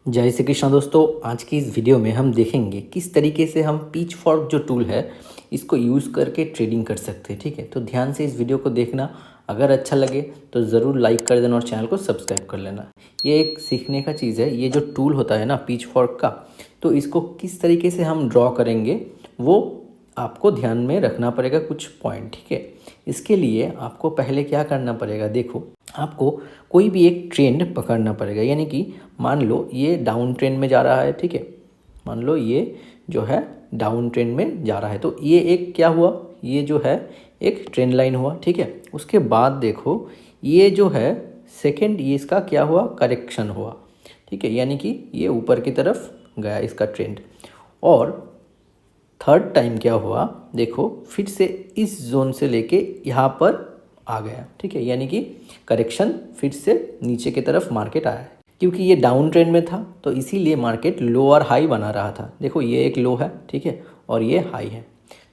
जय श्री कृष्ण दोस्तों। आज की इस वीडियो में हम देखेंगे किस तरीके से हम पिच फॉर्क जो टूल है इसको यूज़ करके ट्रेडिंग कर सकते हैं। ठीक है, तो ध्यान से इस वीडियो को देखना। अगर अच्छा लगे तो ज़रूर लाइक कर देना और चैनल को सब्सक्राइब कर लेना। ये एक सीखने का चीज़ है। ये जो टूल होता है ना पिच फॉर्क का, तो इसको किस तरीके से हम ड्रॉ करेंगे वो आपको ध्यान में रखना पड़ेगा कुछ पॉइंट। ठीक है, इसके लिए आपको पहले क्या करना पड़ेगा, देखो आपको कोई भी एक ट्रेंड पकड़ना पड़ेगा। यानी कि मान लो ये डाउन ट्रेंड में जा रहा है। ठीक है, मान लो ये जो है डाउन ट्रेंड में जा रहा है, तो ये एक क्या हुआ, ये जो है एक ट्रेंड लाइन हुआ। ठीक है, उसके बाद देखो ये जो है सेकंड, ये इसका क्या हुआ, करेक्शन हुआ। ठीक है, यानी कि ये ऊपर की तरफ गया इसका ट्रेंड। और थर्ड टाइम क्या हुआ, देखो फिर से इस जोन से लेके यहाँ पर आ गया। ठीक है, यानी कि करेक्शन फिर से नीचे की तरफ मार्केट आया है। क्योंकि ये डाउन ट्रेंड में था तो इसीलिए मार्केट लो और हाई बना रहा था। देखो ये एक लो है, ठीक है, और ये हाई है।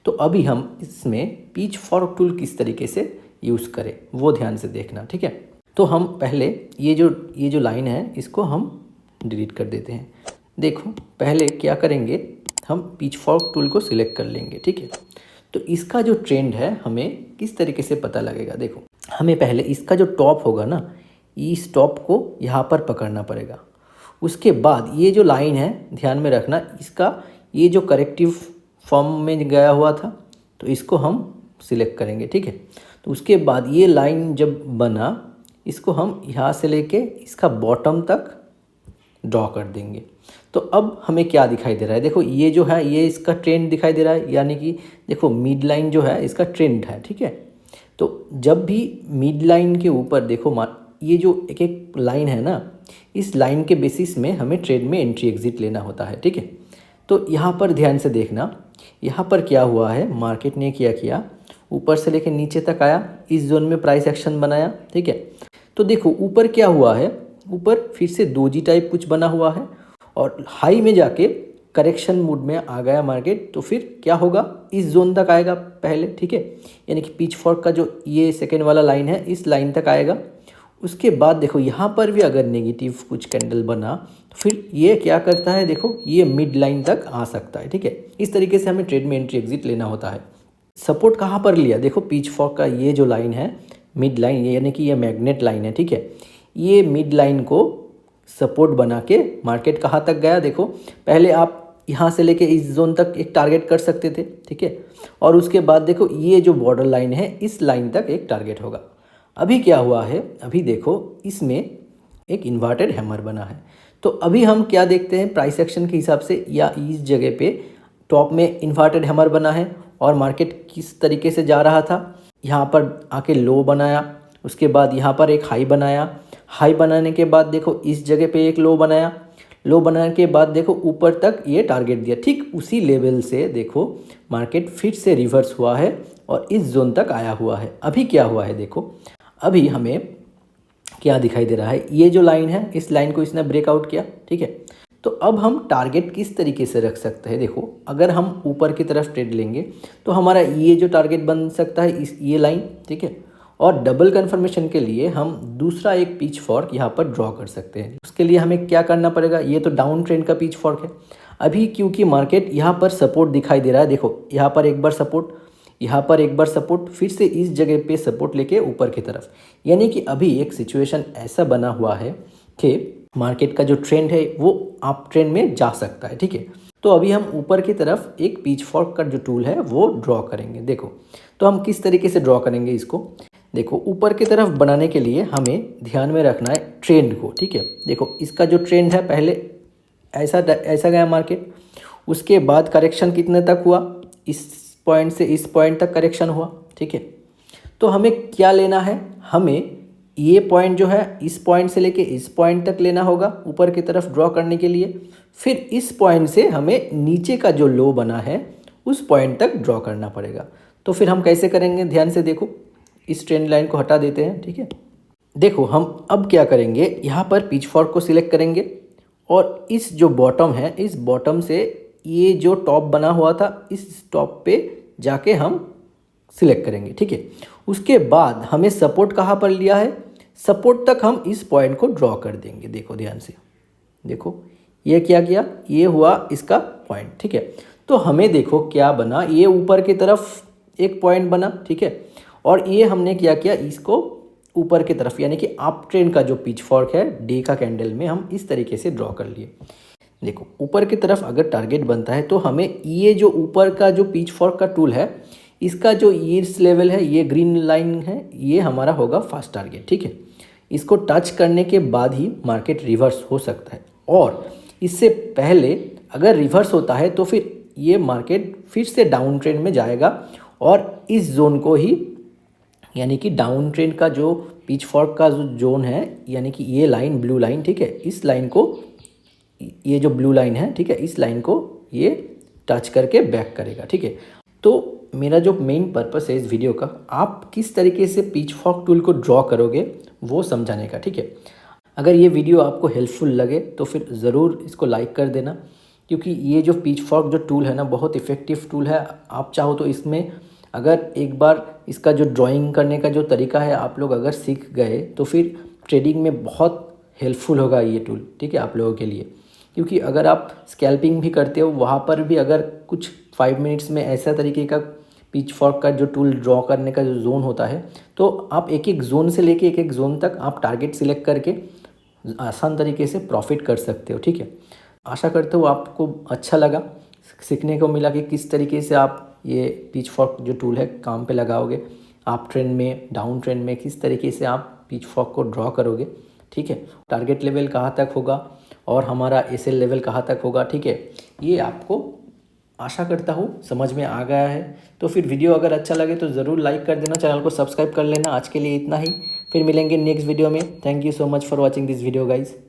तो अभी हम इसमें पिच फॉर्क टूल किस तरीके से यूज़ करें वो ध्यान से देखना। ठीक है, तो हम पहले ये जो लाइन है इसको हम डिलीट कर देते हैं। देखो पहले क्या करेंगे, हम पिच फॉर्क टूल को सिलेक्ट कर लेंगे। ठीक है, तो इसका जो ट्रेंड है हमें किस तरीके से पता लगेगा, देखो हमें पहले इसका जो टॉप होगा ना, इस टॉप को यहाँ पर पकड़ना पड़ेगा। उसके बाद ये जो लाइन है ध्यान में रखना, इसका ये जो करेक्टिव फॉर्म में गया हुआ था तो इसको हम सिलेक्ट करेंगे। ठीक है, तो उसके बाद ये लाइन जब बना, इसको हम यहाँ से लेके इसका बॉटम तक ड्रॉ कर देंगे। तो अब हमें क्या दिखाई दे रहा है, देखो ये जो है ये इसका ट्रेंड दिखाई दे रहा है। यानी कि देखो मिड लाइन जो है इसका ट्रेंड है। ठीक है, तो जब भी मिड लाइन के ऊपर देखो ये जो एक एक लाइन है ना, इस लाइन के बेसिस में हमें ट्रेड में एंट्री एग्जिट लेना होता है। ठीक है, तो यहाँ पर ध्यान से देखना, यहाँ पर क्या हुआ है, मार्केट ने क्या किया, ऊपर से लेकर नीचे तक आया, इस जोन में प्राइस एक्शन बनाया। ठीक है, तो देखो ऊपर क्या हुआ है, ऊपर फिर से डोजी टाइप कुछ बना हुआ है और हाई में जाके करेक्शन मूड में आ गया मार्केट। तो फिर क्या होगा, इस जोन तक आएगा पहले। ठीक है, यानी कि पिच फॉर्क का जो ये सेकेंड वाला लाइन है इस लाइन तक आएगा। उसके बाद देखो यहाँ पर भी अगर नेगेटिव कुछ कैंडल बना तो फिर ये क्या करता है, देखो ये मिड लाइन तक आ सकता है। ठीक है, इस तरीके से हमें ट्रेड में एंट्री एग्जिट लेना होता है। सपोर्ट कहाँ पर लिया, देखो पिच फॉर्क का ये जो लाइन है मिड लाइन, यानी कि ये मैग्नेट लाइन है। ठीक है, ये मिड लाइन को सपोर्ट बना के मार्केट कहाँ तक गया, देखो पहले आप यहाँ से लेके इस जोन तक एक टारगेट कर सकते थे। ठीक है, और उसके बाद देखो ये जो बॉर्डर लाइन है इस लाइन तक एक टारगेट होगा। अभी क्या हुआ है, अभी देखो इसमें एक इन्वर्टेड हैमर बना है। तो अभी हम क्या देखते हैं, प्राइस एक्शन के हिसाब से या इस जगह पे टॉप में इन्वर्टेड हैमर बना है और मार्केट किस तरीके से जा रहा था, यहाँ पर आके लो बनाया, उसके बाद यहाँ पर एक हाई बनाया, हाई बनाने के बाद देखो इस जगह पे एक लो बनाया, लो बनाने के बाद देखो ऊपर तक ये टारगेट दिया। ठीक उसी लेवल से देखो मार्केट फिर से रिवर्स हुआ है और इस जोन तक आया हुआ है। अभी क्या हुआ है, देखो अभी हमें क्या दिखाई दे रहा है, ये जो लाइन है इस लाइन को इसने ब्रेकआउट किया। ठीक है, तो अब हम टारगेट किस तरीके से रख सकते हैं, देखो अगर हम ऊपर की तरफ ट्रेड लेंगे तो हमारा ये जो टारगेट बन सकता है इस ये लाइन। ठीक है, और डबल कंफर्मेशन के लिए हम दूसरा एक पिच फॉर्क यहाँ पर ड्रॉ कर सकते हैं। उसके लिए हमें क्या करना पड़ेगा, ये तो डाउन ट्रेंड का पिच फॉर्क है। अभी क्योंकि मार्केट यहाँ पर सपोर्ट दिखाई दे रहा है, देखो यहाँ पर एक बार सपोर्ट, यहाँ पर एक बार सपोर्ट, फिर से इस जगह पे सपोर्ट लेके ऊपर की तरफ। यानी कि अभी एक सिचुएशन ऐसा बना हुआ है कि मार्केट का जो ट्रेंड है वो अप ट्रेंड में जा सकता है। ठीक है, तो अभी हम ऊपर की तरफ एक पिच फॉर्क का जो टूल है वो ड्रॉ करेंगे। देखो तो हम किस तरीके से ड्रॉ करेंगे इसको, देखो ऊपर की तरफ बनाने के लिए हमें ध्यान में रखना है ट्रेंड को। ठीक है, देखो इसका जो ट्रेंड है पहले ऐसा गया मार्केट, उसके बाद करेक्शन कितने तक हुआ, इस पॉइंट से इस पॉइंट तक करेक्शन हुआ। ठीक है, तो हमें क्या लेना है, हमें ये पॉइंट जो है इस पॉइंट से लेके इस पॉइंट तक लेना होगा ऊपर की तरफ ड्रॉ करने के लिए। फिर इस पॉइंट से हमें नीचे का जो लो बना है उस पॉइंट तक ड्रॉ करना पड़ेगा। तो फिर हम कैसे करेंगे, ध्यान से देखो, इस ट्रेंड लाइन को हटा देते हैं। ठीक है, देखो हम अब क्या करेंगे, यहाँ पर पिच फॉर्क को सिलेक्ट करेंगे और इस जो बॉटम है इस बॉटम से ये जो टॉप बना हुआ था इस टॉप पे जाके हम सिलेक्ट करेंगे। ठीक है, उसके बाद हमें सपोर्ट कहाँ पर लिया है, सपोर्ट तक हम इस पॉइंट को ड्रॉ कर देंगे। देखो ध्यान से, देखो ये क्या किया, ये हुआ इसका पॉइंट, ठीक है। तो हमें देखो क्या बना, ये ऊपर की तरफ एक पॉइंट बना, ठीक है। और ये हमने क्या किया, इसको ऊपर की तरफ यानी कि अप ट्रेंड का जो पिच फॉर्क है डे का कैंडल में हम इस तरीके से ड्रॉ कर लिए। देखो ऊपर की तरफ अगर टारगेट बनता है तो हमें ये जो ऊपर का जो पिच फॉर्क का टूल है इसका जो ईयर्स लेवल है, ये ग्रीन लाइन है, ये हमारा होगा फर्स्ट टारगेट, ठीक है। इसको टच करने के बाद ही मार्केट रिवर्स हो सकता है, और इससे पहले अगर रिवर्स होता है तो फिर ये मार्केट फिर से डाउन ट्रेंड में जाएगा और इस जोन को ही यानी कि डाउन ट्रेंड का जो पिच फॉर्क का जो जोन है यानी कि ये लाइन ब्लू लाइन, ठीक है, इस लाइन को, ये जो ब्लू लाइन है, ठीक है, इस लाइन को ये टच करके बैक करेगा, ठीक है। तो मेरा जो मेन पर्पस है इस वीडियो का, आप किस तरीके से पिच फॉर्क टूल को ड्रॉ करोगे वो समझाने का, ठीक है। अगर ये वीडियो आपको हेल्पफुल लगे तो फिर ज़रूर इसको लाइक कर देना, क्योंकि ये जो पिच फॉर्क जो टूल है ना बहुत इफ़ेक्टिव टूल है। आप चाहो तो इसमें अगर एक बार इसका जो ड्राइंग करने का जो तरीका है आप लोग अगर सीख गए तो फिर ट्रेडिंग में बहुत हेल्पफुल होगा ये टूल, ठीक है, आप लोगों के लिए। क्योंकि अगर आप स्कैल्पिंग भी करते हो वहाँ पर भी अगर कुछ 5 मिनट्स में ऐसा तरीके का पिच फॉर्क का जो टूल ड्रॉ करने का जो जोन होता है, तो आप एक एक जोन से लेके एक एक जोन तक आप टारगेट सिलेक्ट करके आसान तरीके से प्रॉफिट कर सकते हो, ठीक है। आशा करता हूँ आपको अच्छा लगा, सीखने को मिला कि किस तरीके से आप ये पिच फॉर्क जो टूल है काम पे लगाओगे, आप ट्रेंड में डाउन ट्रेंड में किस तरीके से आप पिच फॉर्क को ड्रॉ करोगे, ठीक है। टारगेट लेवल कहाँ तक होगा और हमारा एसएल लेवल कहाँ तक होगा, ठीक है, ये आपको आशा करता हूँ समझ में आ गया है। तो फिर वीडियो अगर अच्छा लगे तो ज़रूर लाइक कर देना, चैनल को सब्सक्राइब कर लेना। आज के लिए इतना ही, फिर मिलेंगे नेक्स्ट वीडियो में। Thank you so much for watching this video guys.